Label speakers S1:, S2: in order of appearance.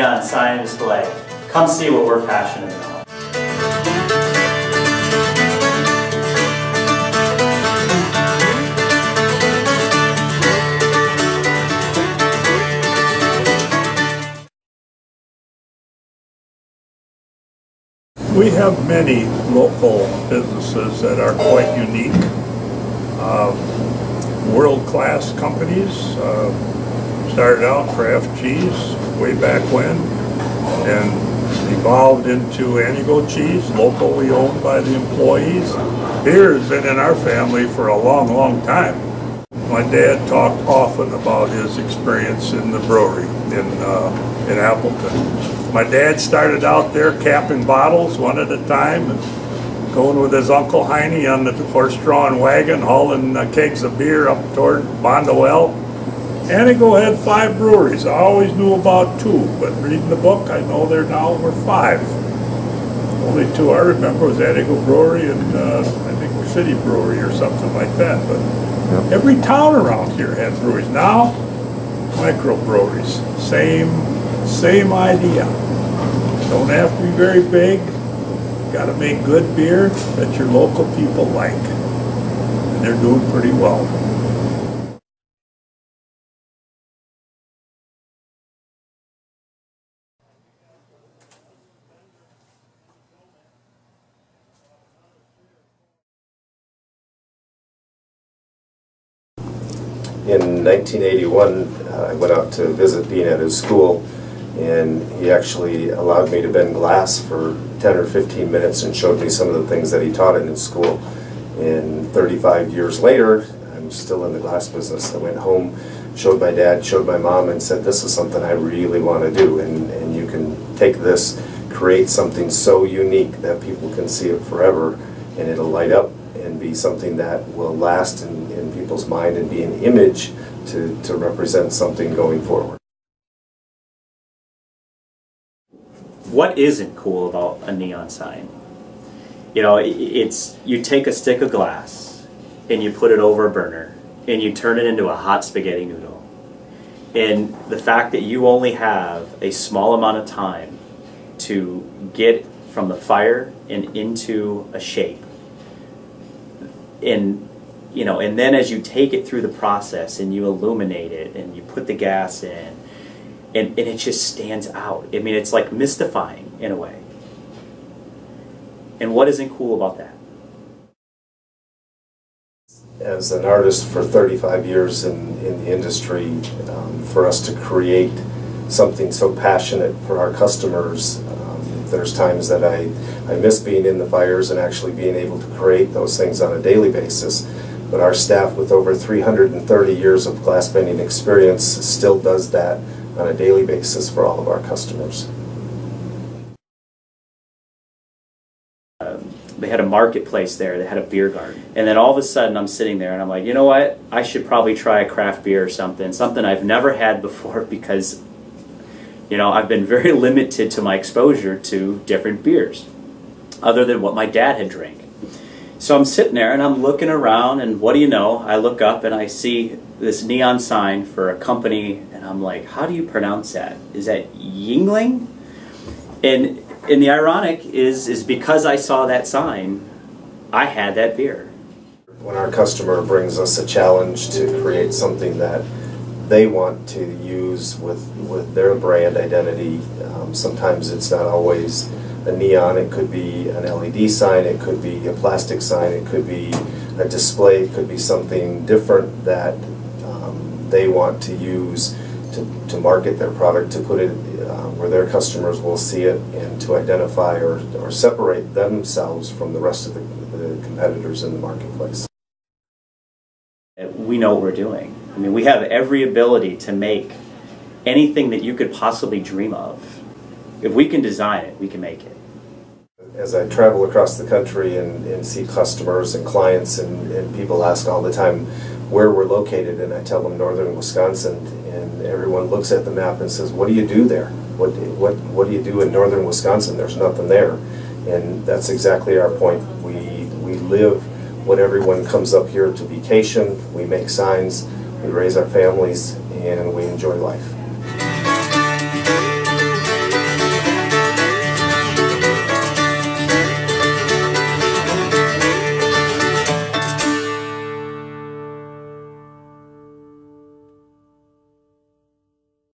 S1: neon sign display. Come see what we're passionate about.
S2: We have many local businesses that are quite unique. World-class companies. Started out Kraft Cheese way back when and evolved into Antigo Cheese, locally owned by the employees. Beer has been in our family for a long, long time. My dad talked often about his experience in the brewery in Appleton. My dad started out there capping bottles one at a time and going with his Uncle Heine on the horse-drawn wagon, hauling kegs of beer up toward Bondwell. Antigo had 5 breweries. I always knew about 2, but reading the book, I know there now were 5. Only 2 I remember was Antigo Brewery and I think City Brewery or something like that. But every town around here had breweries. Now, microbreweries. Same idea. Don't have to be very big. Got to make good beer that your local people like. And they're doing pretty well.
S3: In 1981, I went out to visit Dean at his school, and he actually allowed me to bend glass for 10 or 15 minutes and showed me some of the things that he taught in his school. And 35 years later, I'm still in the glass business. I went home, showed my dad, showed my mom, and said, this is something I really want to do, and you can take this, create something so unique that people can see it forever, and it'll light up and be something that will last in people's mind and be an image to represent something going forward.
S1: What isn't cool about a neon sign? You know, it's you take a stick of glass and you put it over a burner and you turn it into a hot spaghetti noodle. And the fact that you only have a small amount of time to get from the fire and into a shape. And you know, and then as you take it through the process and you illuminate it and you put the gas in, and it just stands out. I mean, it's like mystifying in a way. And what isn't cool about that?
S3: As an artist for 35 years in the industry, for us to create something so passionate for our customers, there's times that I miss being in the fires and actually being able to create those things on a daily basis. But our staff with over 330 years of glass bending experience still does that on a daily basis for all of our customers.
S1: They had a marketplace there, they had a beer garden. And then all of a sudden I'm sitting there and I'm like, you know what, I should probably try a craft beer or something I've never had before, because you know, I've been very limited to my exposure to different beers other than what my dad had drank. So I'm sitting there and I'm looking around, and what do you know, I look up and I see this neon sign for a company, and I'm like, how do you pronounce that? Is that Yuengling? And the ironic is because I saw that sign, I had that beer.
S3: When our customer brings us a challenge to create something that they want to use with their brand identity, sometimes it's not always a neon, it could be an LED sign, it could be a plastic sign, it could be a display, it could be something different that they want to use to market their product, to put it where their customers will see it and to identify or separate themselves from the rest of the competitors in the marketplace.
S1: We know what we're doing. I mean, we have every ability to make anything that you could possibly dream of. If we can design it, we can make it.
S3: As I travel across the country and see customers and clients and people ask all the time where we're located, and I tell them northern Wisconsin, and everyone looks at the map and says, what do you do there? What do you do in northern Wisconsin? There's nothing there. And that's exactly our point. We live what everyone comes up here to vacation, we make signs, we raise our families, and we enjoy life.